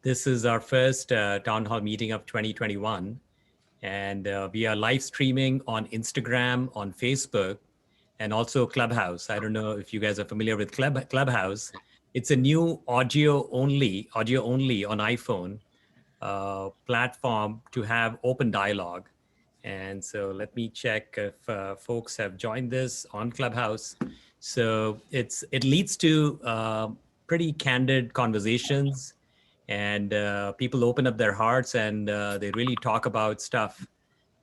This is our first town hall meeting of 2021. And we are live streaming on Instagram, on Facebook, and also Clubhouse. I don't know if you guys are familiar with Clubhouse. It's a new audio only on iPhone platform to have open dialogue. And so let me check if folks have joined this on Clubhouse. So it leads to pretty candid conversations, and people open up their hearts, and they really talk about stuff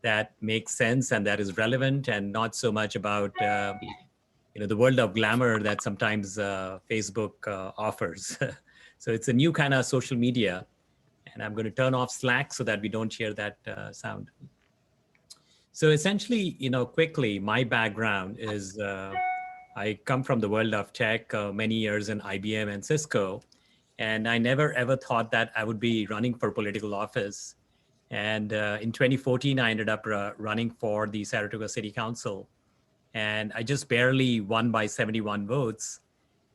that makes sense and that is relevant, and not so much about the world of glamour that sometimes Facebook offers. So it's a new kind of social media, and I'm going to turn off Slack so that we don't hear that sound. So essentially, quickly, my background is I come from the world of tech, many years in IBM and Cisco, and I never ever thought that I would be running for political office. And in 2014, I ended up running for the Saratoga City Council, and I just barely won by 71 votes.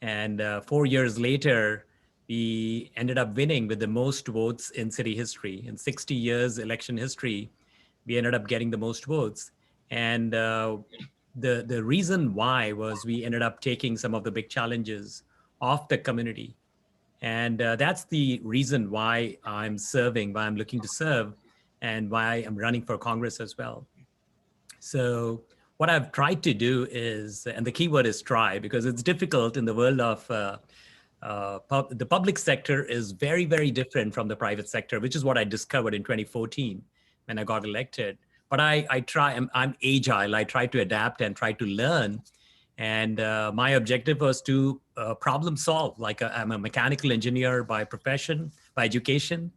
And 4 years later, we ended up winning with the most votes in city history. In 60 years election history, we ended up getting the most votes. And the reason why was we ended up taking some of the big challenges off the community. And that's the reason why I'm serving, why I'm looking to serve, and why I'm running for Congress as well. So what I've tried to do is, and the key word is try, because it's difficult in the world of the public sector is very, very different from the private sector, which is what I discovered in 2014 when I got elected. But I try, I'm agile. I try to adapt and try to learn. And my objective was to problem solve. Like I'm a mechanical engineer by profession, by education.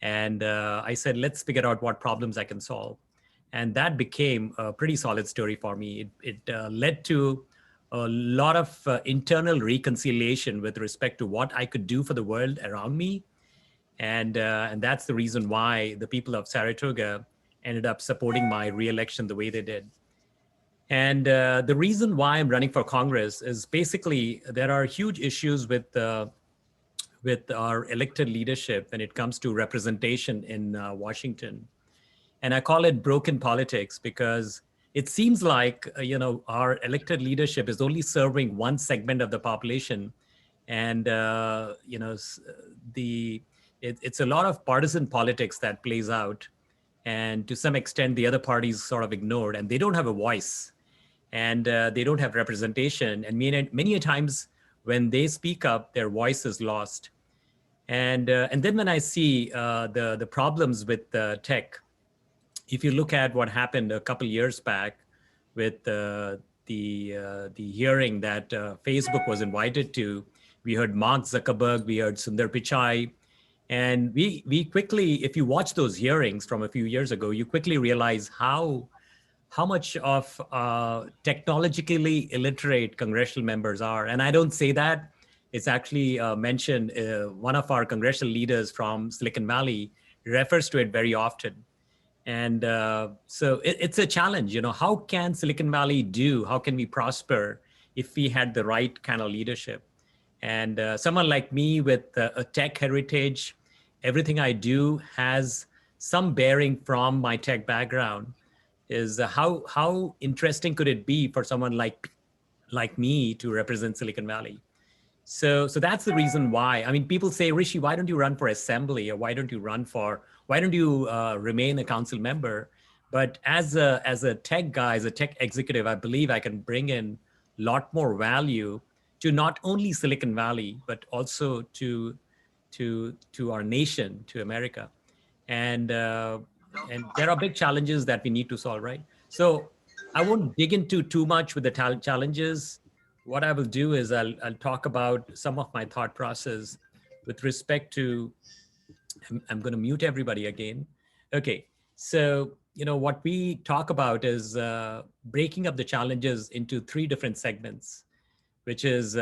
And I said, let's figure out what problems I can solve. And that became a pretty solid story for me. It led to a lot of internal reconciliation with respect to what I could do for the world around me. And that's the reason why the people of Saratoga ended up supporting my re-election the way they did. And the reason why I'm running for Congress is basically there are huge issues with our elected leadership when it comes to representation in Washington. And I call it broken politics because it seems like, our elected leadership is only serving one segment of the population. And, it's a lot of partisan politics that plays out. And to some extent, the other parties sort of ignored, and they don't have a voice, and they don't have representation. And many times when they speak up, their voice is lost. And then when I see the problems with tech, if you look at what happened a couple years back with the hearing that Facebook was invited to, we heard Mark Zuckerberg, we heard Sundar Pichai, and we quickly, if you watch those hearings from a few years ago, you quickly realize how much of technologically illiterate congressional members are. And I don't say that. It's actually mentioned, one of our congressional leaders from Silicon Valley refers to it very often. And so it's a challenge, how can Silicon Valley how can we prosper if we had the right kind of leadership? And someone like me with a tech heritage, everything I do has some bearing from my tech background. Is how interesting could it be for someone like me to represent Silicon Valley? So that's the reason why. I mean, people say, Rishi, why don't you run for assembly, or why don't you remain a council member? But as a tech guy, as a tech executive, I believe I can bring in a lot more value to not only Silicon Valley, but also to our nation, to America. And there are big challenges that we need to solve, right? So I won't dig into too much with the challenges. What I will do is I'll talk about some of my thought process with respect to, I'm going to mute everybody again. Okay, so what we talk about is breaking up the challenges into 3 different segments, which is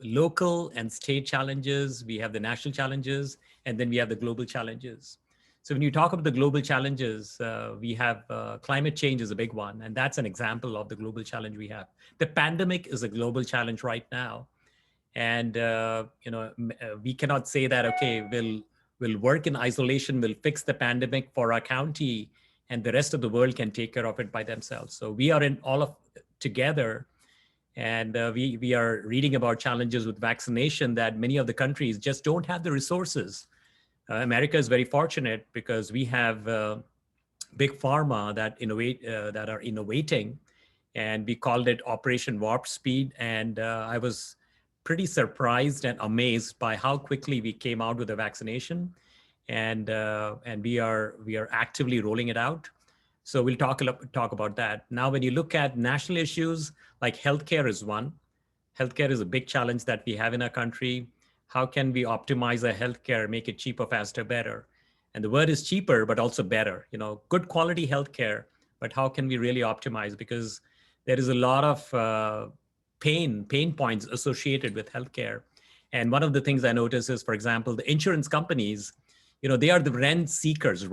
local and state challenges. We have the national challenges, and then we have the global challenges. So when you talk about the global challenges, we have climate change is a big one, and that's an example of the global challenge we have. The pandemic is a global challenge right now. And we cannot say that, okay, will work in isolation, will fix the pandemic for our county, and the rest of the world can take care of it by themselves. So we are in all of together, and we are reading about challenges with vaccination that many of the countries just don't have the resources. America is very fortunate because we have big pharma that are innovating, and we called it Operation Warp Speed. And I was pretty surprised and amazed by how quickly we came out with a vaccination, and we are actively rolling it out. So we'll talk about that. Now, when you look at national issues, like healthcare is one. Healthcare is a big challenge that we have in our country. How can we optimize our healthcare, make it cheaper, faster, better? And the word is cheaper, but also better. Good quality healthcare, but how can we really optimize? Because there is a lot of pain points associated with healthcare. And one of the things I notice is, for example, the insurance companies, they are the rent seekers.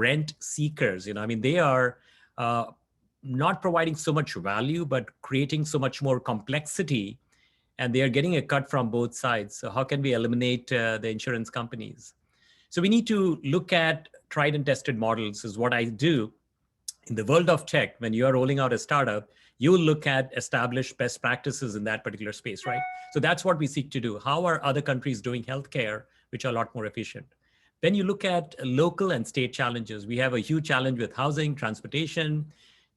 I mean, they are uh, not providing so much value, but creating so much more complexity, and they are getting a cut from both sides. So how can we eliminate the insurance companies? So we need to look at tried and tested models is what I do. In the world of tech, when you are rolling out a startup, you will look at established best practices in that particular space, right? So that's what we seek to do. How are other countries doing healthcare, which are a lot more efficient? Then you look at local and state challenges. We have a huge challenge with housing, transportation.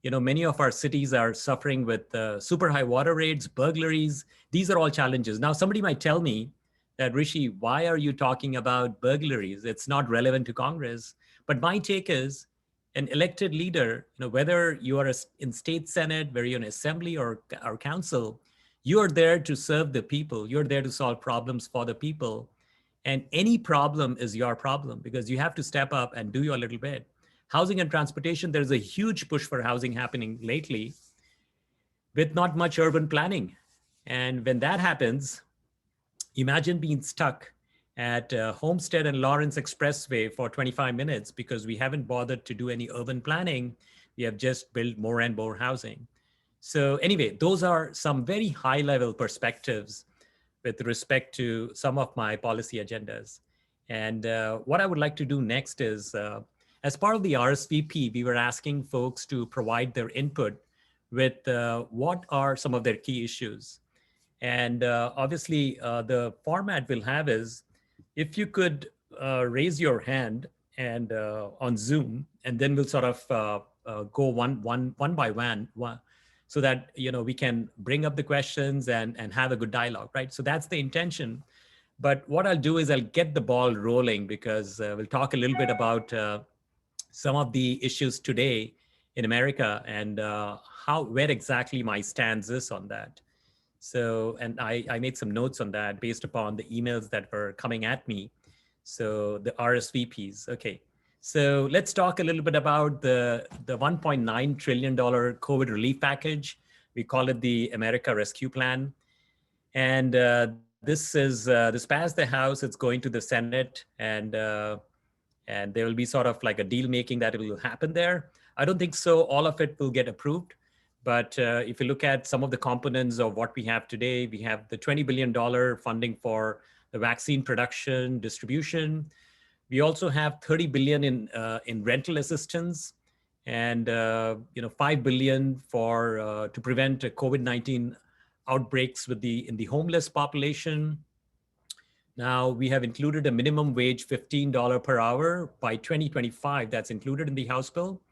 Many of our cities are suffering with super high water rates, burglaries. These are all challenges. Now, somebody might tell me that, Rishi, why are you talking about burglaries? It's not relevant to Congress. But my take is, an elected leader, whether you are in state senate, whether you're in assembly or council, you are there to serve the people. You're there to solve problems for the people. And any problem is your problem because you have to step up and do your little bit. Housing and transportation, there's a huge push for housing happening lately with not much urban planning. And when that happens, imagine being stuck at Homestead and Lawrence Expressway for 25 minutes because we haven't bothered to do any urban planning. We have just built more and more housing. So anyway, those are some very high level perspectives with respect to some of my policy agendas. And what I would like to do next is, as part of the RSVP, we were asking folks to provide their input with what are some of their key issues. And obviously, the format we'll have is, if you could raise your hand and on Zoom, and then we'll sort of go one by one, so that we can bring up the questions and have a good dialogue, right? So that's the intention. But what I'll do is I'll get the ball rolling because we'll talk a little bit about some of the issues today in America and where exactly my stance is on that. So, and I made some notes on that based upon the emails that were coming at me. So the RSVPs, okay. So let's talk a little bit about the $1.9 trillion COVID relief package. We call it the America Rescue Plan. And this passed the House, it's going to the Senate, and there will be sort of like a deal making that will happen there. I don't think so all of it will get approved. But if you look at some of the components of what we have today, we have the $20 billion funding for the vaccine production, distribution. We also have $30 billion in rental assistance, and $5 billion for to prevent COVID-19 outbreaks in the homeless population. Now we have included a minimum wage $15 per hour by 2025. That's included in the House bill.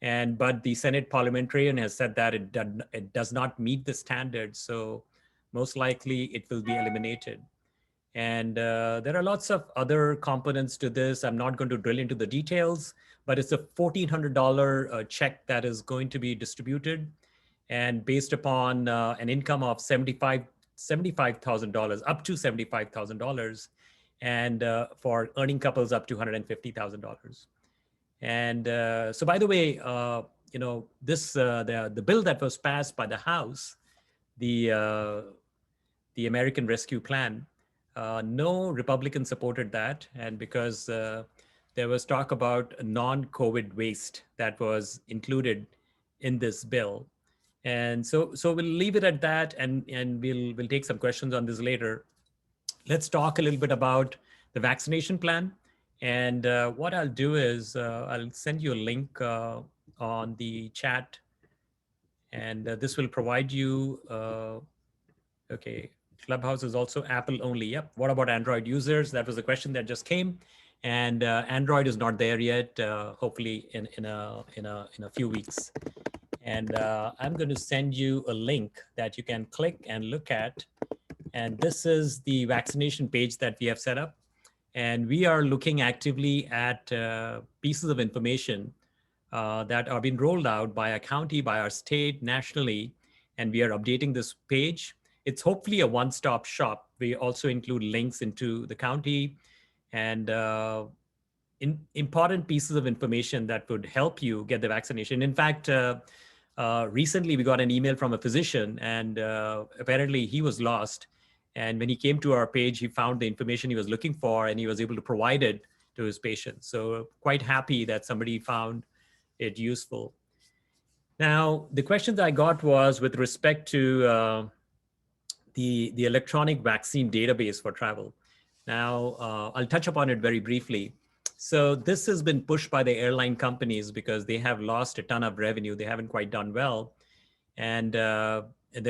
But the Senate parliamentarian has said that it does not meet the standards, so most likely it will be eliminated. And there are lots of other components to this. I'm not going to drill into the details, but it's a $1,400 check that is going to be distributed, and based upon an income of $75,000, up to $75,000, and for earning couples up to $150,000. And so, by the way, this the bill that was passed by the House, the American Rescue Plan, no Republicans supported that, and because there was talk about non-COVID waste that was included in this bill, and so we'll leave it at that, and we'll take some questions on this later. Let's talk a little bit about the vaccination plan. And what I'll do is I'll send you a link on the chat, and this will provide you, okay, Clubhouse is also Apple only. Yep. What about Android users? That was a question that just came. And Android is not there yet, hopefully in a few weeks. And I'm going to send you a link that you can click and look at. And this is the vaccination page that we have set up. And we are looking actively at pieces of information that are being rolled out by our county, by our state, nationally, and we are updating this page. It's hopefully a one-stop shop. We also include links into the county and important pieces of information that would help you get the vaccination. In fact, recently we got an email from a physician, and apparently he was lost. And when he came to our page, he found the information he was looking for, and he was able to provide it to his patients. So quite happy that somebody found it useful. Now, the question that I got was with respect to the electronic vaccine database for travel. Now, I'll touch upon it very briefly. So this has been pushed by the airline companies because they have lost a ton of revenue. They haven't quite done well. And there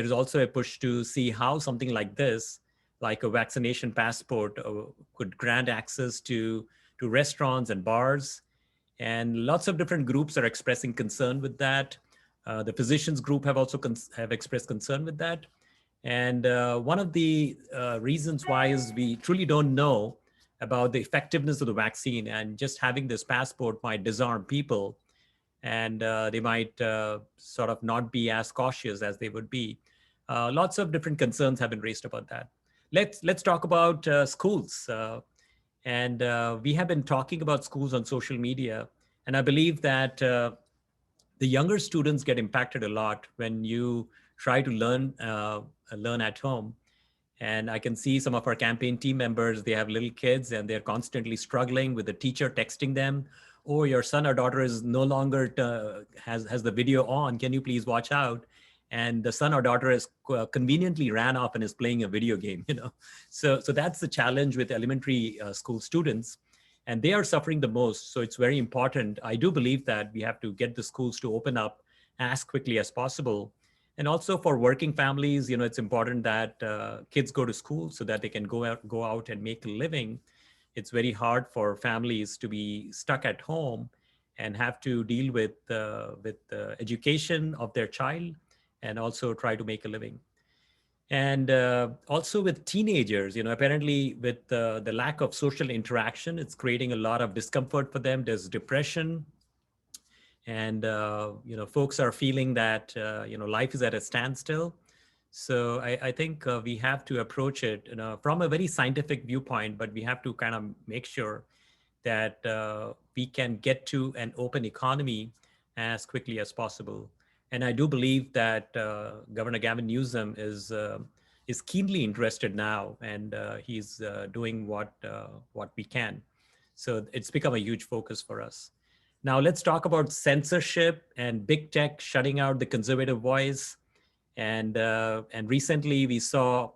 is also a push to see how something like this, like a vaccination passport, could grant access to restaurants and bars. And lots of different groups are expressing concern with that. The physicians group have also have expressed concern with that. And one of the reasons why is we truly don't know about the effectiveness of the vaccine, and just having this passport might disarm people, and they might sort of not be as cautious as they would be. Lots of different concerns have been raised about that. Let's talk about schools. And we have been talking about schools on social media. And I believe that the younger students get impacted a lot when you try to learn at home. And I can see some of our campaign team members, they have little kids and they're constantly struggling with the teacher texting them, oh, your son or daughter is no longer has the video on. Can you please watch out? And the son or daughter is conveniently ran off and is playing a video game, you know. So that's the challenge with elementary school students, and they are suffering the most. So it's very important. I do believe that we have to get the schools to open up as quickly as possible. And also for working families, you know, it's important that kids go to school so that they can go out and make a living. It's very hard for families to be stuck at home and have to deal with the education of their child and also try to make a living. And also with teenagers, you know, apparently with the lack of social interaction, it's creating a lot of discomfort for them. There's depression, and you know, folks are feeling that you know, life is at a standstill. So I think we have to approach it, you know, from a very scientific viewpoint, but we have to kind of make sure that we can get to an open economy as quickly as possible. And I do believe that Governor Gavin Newsom is keenly interested now, and he's doing what we can. So it's become a huge focus for us. Now let's talk about censorship and big tech shutting out the conservative voice. And recently we saw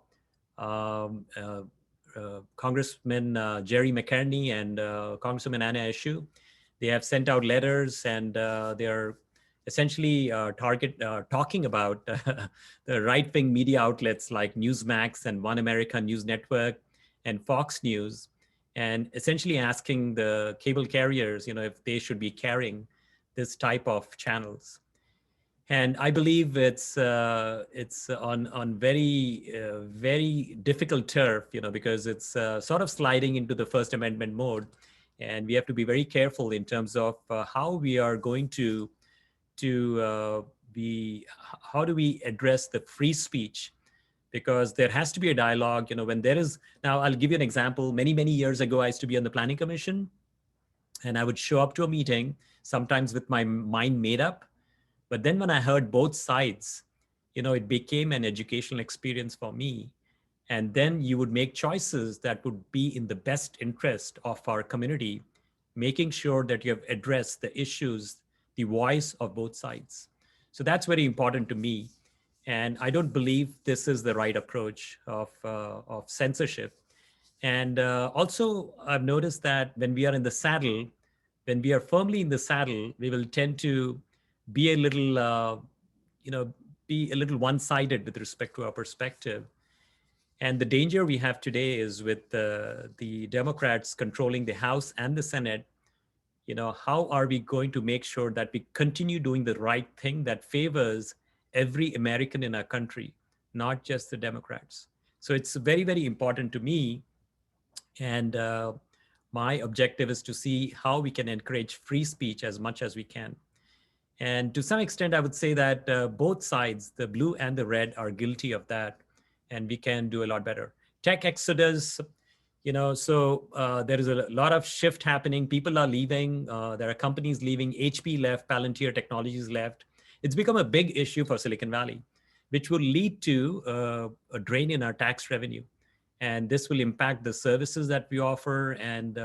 Congressman Jerry McCartney and Congresswoman Anna Eshoo. They have sent out letters, and they're essentially talking about the right-wing media outlets like Newsmax and One America News Network and Fox News, and essentially asking the cable carriers, you know, if they should be carrying this type of channels. And I believe it's on very difficult turf, you know, because it's sort of sliding into the First Amendment mode, and we have to be very careful in terms of how we are going to be, how do we address the free speech, because there has to be a dialogue, you know, when there is. Now I'll give you an example. Many years ago, I used to be on the Planning Commission, and I would show up to a meeting, sometimes with my mind made up. But then when I heard both sides, you know, it became an educational experience for me. And then you would make choices that would be in the best interest of our community, making sure that you have addressed the issues, the voice of both sides. So that's very important to me. And I don't believe this is the right approach of censorship. And also, I've noticed that when we are in the saddle, when we are firmly in the saddle, we will tend to be a little, you know, be a little one-sided with respect to our perspective. And the danger we have today is with the Democrats controlling the House and the Senate. How are we going to make sure that we continue doing the right thing that favors every American in our country, not just the Democrats? So it's very, very important to me. And my objective is to see how we can encourage free speech as much as we can. And to some extent, I would say that both sides, the blue and the red, are guilty of that. And we can do a lot better. Tech exodus, so there is a lot of shift happening. People are leaving. There are companies leaving. HP left, Palantir Technologies left. It's become a big issue for Silicon Valley, which will lead to a drain in our tax revenue. And this will impact the services that we offer. And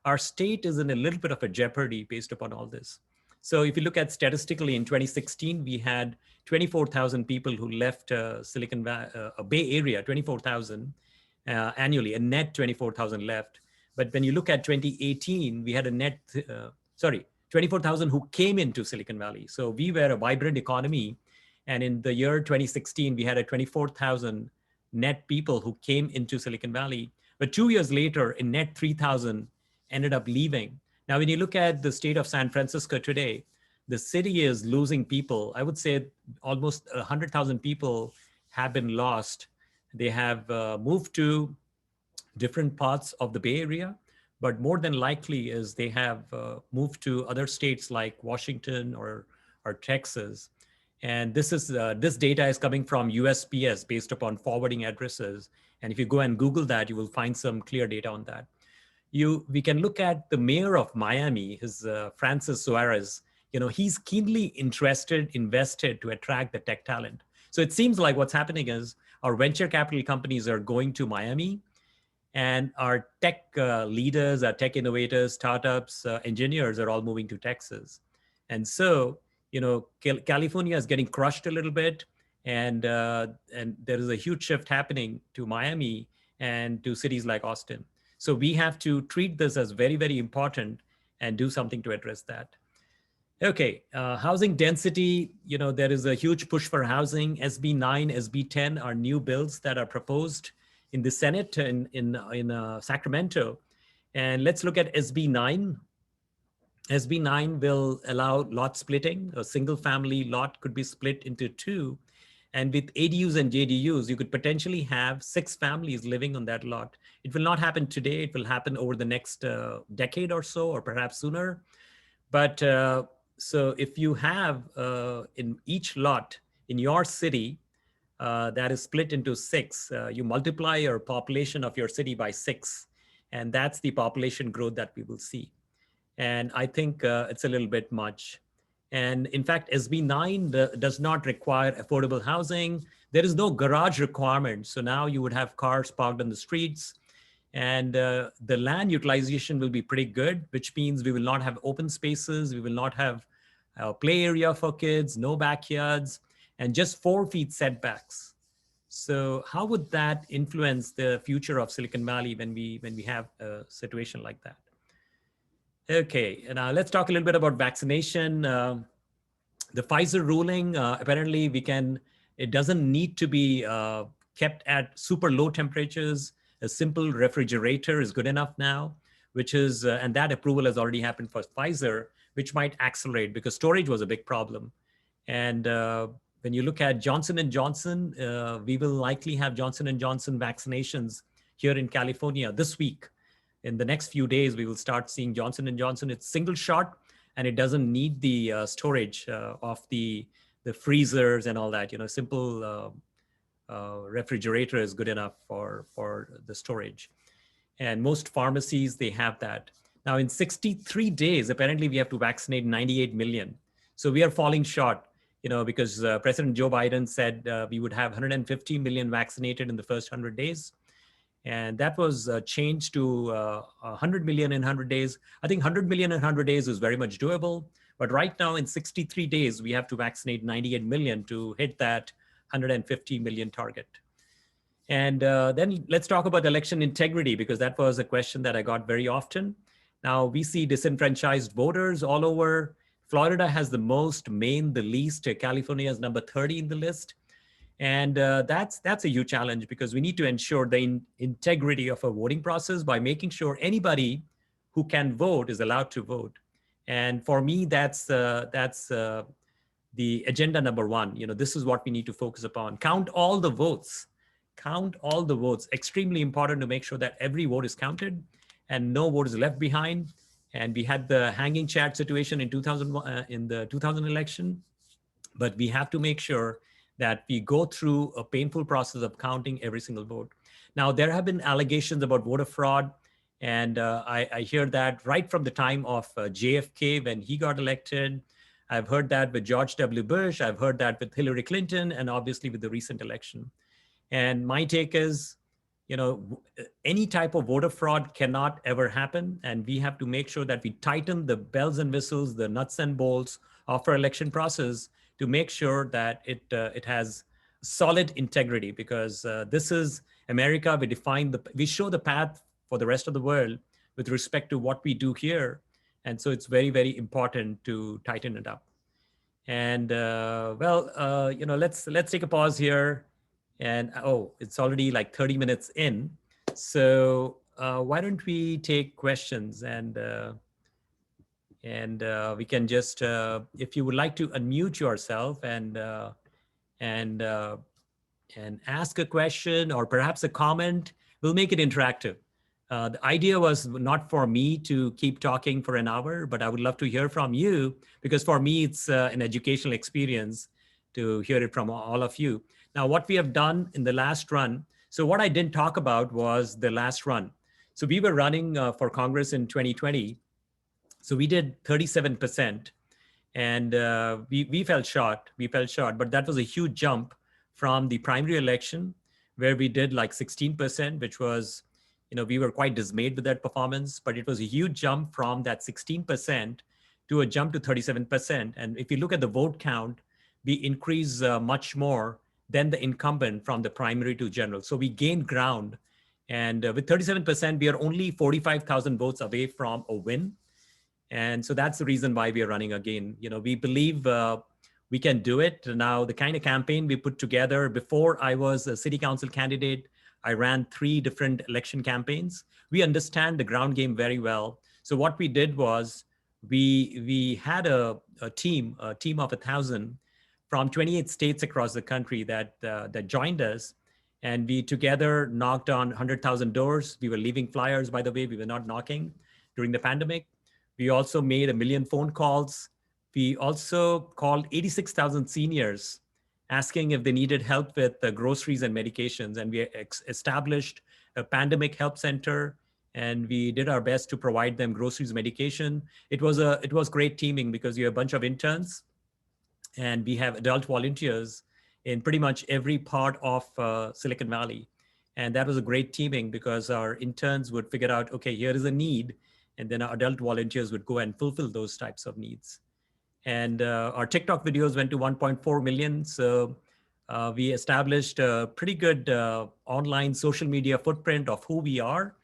our state is in a little bit of a jeopardy based upon all this. So if you look at statistically in 2016, we had 24,000 people who left Bay Area, 24,000 annually, a net 24,000 left. But when you look at 2018, we had a net, 24,000 who came into Silicon Valley. So we were a vibrant economy. And in the year 2016, we had a 24,000 net people who came into Silicon Valley. But 2 years later, a net 3,000 ended up leaving. Now, when you look at the state of San Francisco today, the city is losing people. I would say almost 100,000 people have been lost. They have moved to different parts of the Bay Area, but more than likely is they have moved to other states like Washington or Texas. And this data is coming from USPS based upon forwarding addresses. And if you go and Google that, you will find some clear data on that. We can look at the mayor of Miami, Francis Suarez. He's keenly invested to attract the tech talent. So it seems like what's happening is our venture capital companies are going to Miami, and our tech leaders, our tech innovators, startups, engineers are all moving to Texas. And so, California is getting crushed a little bit, and there is a huge shift happening to Miami and to cities like Austin. So we have to treat this as very, very important and do something to address that. Okay, housing density, there is a huge push for housing. SB 9, SB 10 are new bills that are proposed in the Senate in Sacramento. And let's look at SB 9. SB 9 will allow lot splitting. A single family lot could be split into two. And with ADUs and JDUs, you could potentially have 6 families living on that lot. It will not happen today. It will happen over the next decade or so, or perhaps sooner. But so if you have in each lot in your city that is split into 6, you multiply your population of your city by 6. And that's the population growth that we will see. And I think it's a little bit much. And in fact, SB 9 does not require affordable housing. There is no garage requirement. So now you would have cars parked on the streets, and the land utilization will be pretty good, which means we will not have open spaces. We will not have a play area for kids, no backyards, and just 4 feet setbacks. So how would that influence the future of Silicon Valley when we have a situation like that? Okay, and let's talk a little bit about vaccination. The Pfizer ruling, apparently it doesn't need to be kept at super low temperatures. A simple refrigerator is good enough now, and that approval has already happened for Pfizer, which might accelerate because storage was a big problem. And when you look at Johnson & Johnson, we will likely have Johnson & Johnson vaccinations here in California this week. In the next few days, we will start seeing Johnson & Johnson. It's single shot, and it doesn't need the storage of the freezers and all that. Simple refrigerator is good enough for the storage. And most pharmacies, they have that. Now, in 63 days, apparently we have to vaccinate 98 million. So we are falling short, because President Joe Biden said we would have 150 million vaccinated in the first 100 days. And that was changed to 100 million in 100 days. I think 100 million in 100 days is very much doable. But right now in 63 days, we have to vaccinate 98 million to hit that 150 million target. And then let's talk about election integrity, because that was a question that I got very often. Now, we see disenfranchised voters all over. Florida has the most, Maine the least, California is number 30 in the list. And that's a huge challenge, because we need to ensure the integrity of a voting process by making sure anybody who can vote is allowed to vote. And for me, that's the agenda number one. This is what we need to focus upon. Count all the votes. Count all the votes. Extremely important to make sure that every vote is counted and no vote is left behind. And we had the hanging chad situation in 2001, in the 2000 election, but we have to make sure that we go through a painful process of counting every single vote. Now, there have been allegations about voter fraud, and I hear that right from the time of JFK when he got elected. I've heard that with George W. Bush. I've heard that with Hillary Clinton, and obviously with the recent election. And my take is, any type of voter fraud cannot ever happen. And we have to make sure that we tighten the bells and whistles, the nuts and bolts of our election process to make sure that it has solid integrity, because this is America. We show the path for the rest of the world with respect to what we do here. And so it's very, very important to tighten it up. And let's take a pause here. And it's already like 30 minutes in. So why don't we take questions, and we can just, if you would like to unmute yourself and ask a question or perhaps a comment, we'll make it interactive. The idea was not for me to keep talking for an hour, but I would love to hear from you, because for me, it's an educational experience to hear it from all of you. Now, what we have done in the last run, so what I didn't talk about was the last run. So we were running for Congress in 2020. So we did 37%, and we fell short. But that was a huge jump from the primary election, where we did like 16%, which was, we were quite dismayed with that performance, but it was a huge jump from that 16% to a jump to 37%. And if you look at the vote count, we increase much more than the incumbent from the primary to general. So we gained ground. And with 37%, we are only 45,000 votes away from a win. And so that's the reason why we are running again. We believe we can do it. Now, the kind of campaign we put together, before I was a city council candidate, I ran 3 different election campaigns. We understand the ground game very well. So what we did was we had a team of 1,000 from 28 states across the country that joined us. And we together knocked on 100,000 doors. We were leaving flyers, by the way. We were not knocking during the pandemic. We also made 1 million phone calls. We also called 86,000 seniors asking if they needed help with groceries and medications. And we established a pandemic help center, and we did our best to provide them groceries, medication. It was great teaming, because you have a bunch of interns, and we have adult volunteers in pretty much every part of Silicon Valley. And that was a great teaming, because our interns would figure out, okay, here is a need, and then our adult volunteers would go and fulfill those types of needs. And our TikTok videos went to 1.4 million. So we established a pretty good online social media footprint of who we are.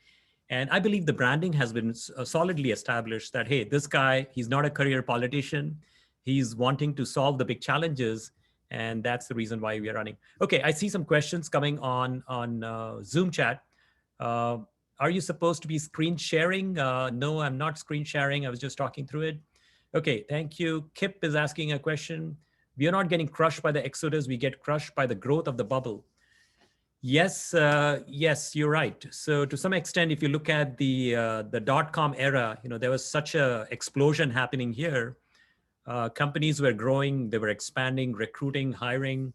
And I believe the branding has been solidly established that, hey, this guy, he's not a career politician. He's wanting to solve the big challenges. And that's the reason why we are running. Okay, I see some questions coming on Zoom chat. Are you supposed to be screen sharing? No, I'm not screen sharing. I was just talking through it. Okay, thank you. Kip is asking a question. We are not getting crushed by the exodus. We get crushed by the growth of the bubble. Yes, yes, you're right. So to some extent, if you look at the dot-com era, there was such a explosion happening here. Companies were growing, they were expanding, recruiting, hiring,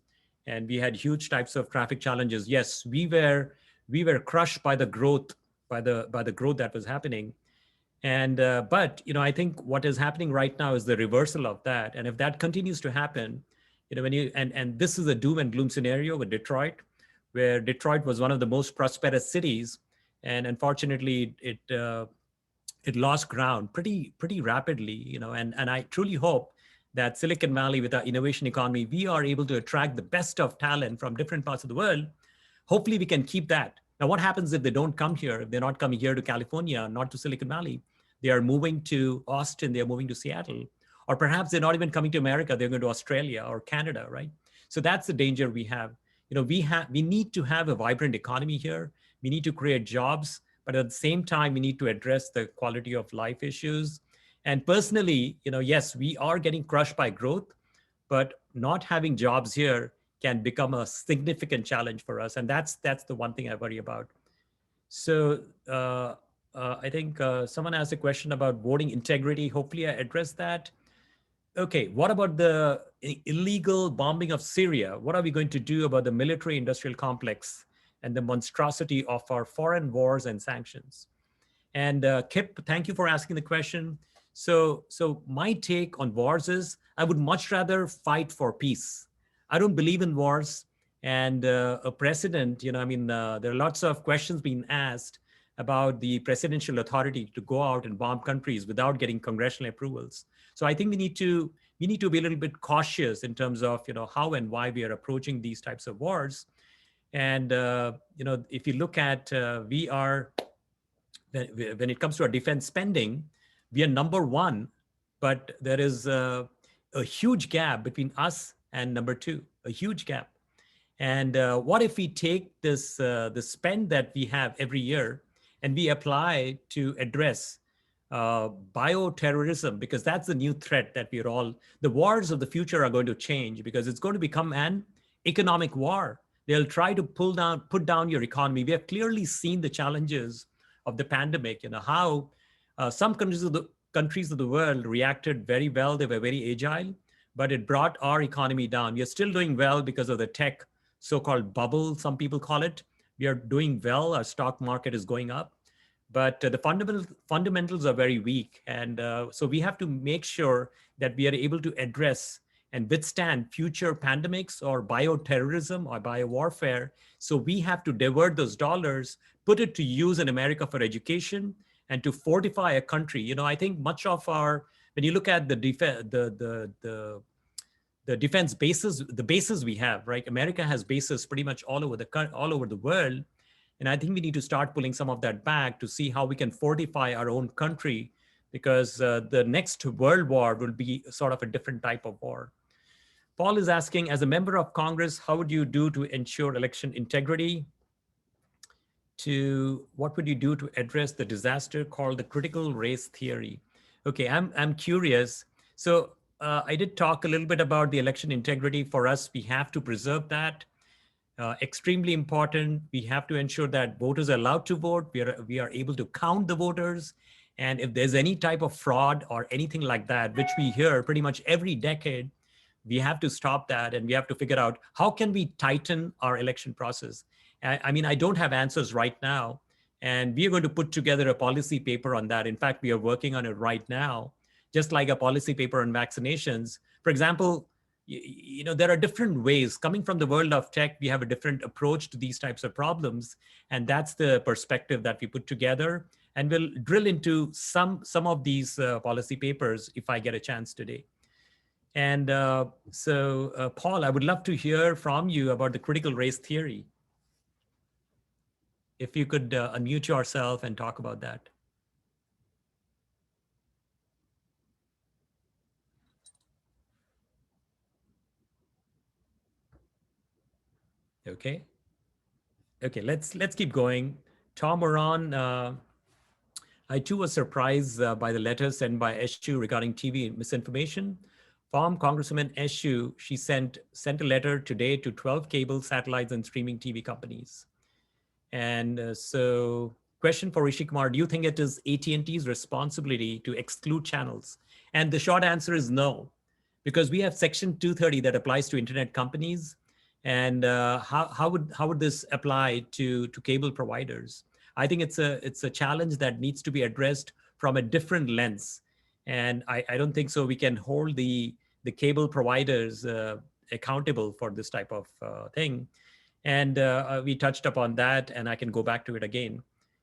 and we had huge types of traffic challenges. Yes, we were crushed by the growth, by the growth that was happening. And but I think what is happening right now is the reversal of that. And if that continues to happen, when you and this is a doom and gloom scenario with Detroit, where Detroit was one of the most prosperous cities, and unfortunately it lost ground pretty rapidly. And I truly hope that Silicon Valley, with our innovation economy, we are able to attract the best of talent from different parts of the world. hopefully we can keep that. Now, what happens if they don't come here? If they're not coming here to California, not to Silicon Valley, they are moving to Austin, they're moving to Seattle, or perhaps they're not even coming to America, they're going to Australia or Canada, right? So that's the danger we have. We need to have a vibrant economy here. We need to create jobs, but at the same time, we need to address the quality of life issues. And personally, yes, we are getting crushed by growth, but not having jobs here can become a significant challenge for us. And that's the one thing I worry about. So I think someone asked a question about voting integrity. Hopefully I addressed that. Okay, what about the illegal bombing of Syria? What are we going to do about the military industrial complex and the monstrosity of our foreign wars and sanctions? And Kip, thank you for asking the question. So my take on wars is I would much rather fight for peace. I don't believe in wars. And a president, there are lots of questions being asked about the presidential authority to go out and bomb countries without getting congressional approvals. So I think we need to be a little bit cautious in terms of how and why we are approaching these types of wars. And if you look at when it comes to our defense spending, we are number one, but there is a huge gap between us and number two, a huge gap. And what if we take this the spend that we have every year and we apply to address bioterrorism, because that's the new threat that the wars of the future are going to change, because it's going to become an economic war. They'll try to put down your economy. We have clearly seen the challenges of the pandemic, how some countries of the world reacted very well. They were very agile, but it brought our economy down. We are still doing well because of the tech so-called bubble, some people call it. We are doing well. Our stock market is going up, but the fundamentals are very weak. And so we have to make sure that we are able to address and withstand future pandemics or bioterrorism or biowarfare. So we have to divert those dollars, put it to use in America for education and to fortify a country. I think much of when you look at the defense bases, the bases we have, right? America has bases pretty much all over the world. And I think we need to start pulling some of that back to see how we can fortify our own country, because the next world war will be sort of a different type of war. Paul is asking, as a member of Congress, how would you do to ensure election integrity? What would you do to address the disaster called the critical race theory? Okay, I'm curious. So I did talk a little bit about the election integrity. For us, we have to preserve that. Extremely important. We have to ensure that voters are allowed to vote. We are able to count the voters. And if there's any type of fraud or anything like that, which we hear pretty much every decade, we have to stop that, and we have to figure out how can we tighten our election process. I don't have answers right now, and we are going to put together a policy paper on that. In fact, we are working on it right now, just like a policy paper on vaccinations. For example, there are different ways. Coming from the world of tech, we have a different approach to these types of problems, and that's the perspective that we put together. And we'll drill into some of these policy papers if I get a chance today. And Paul, I would love to hear from you about the critical race theory. If you could unmute yourself and talk about that. Okay, let's keep going. Tom Moran, I too was surprised by the letter sent by Eshu regarding TV misinformation. From Congresswoman Eshu, she sent a letter today to 12 cable, satellites, and streaming TV companies. And so, question for Rishi Kumar, do you think it is AT&T's responsibility to exclude channels? And the short answer is no, because we have Section 230 that applies to internet companies. And how would this apply to cable providers? I think it's a challenge that needs to be addressed from a different lens. And I don't think so we can hold the cable providers accountable for this type of thing. And we touched upon that, and I can go back to it again.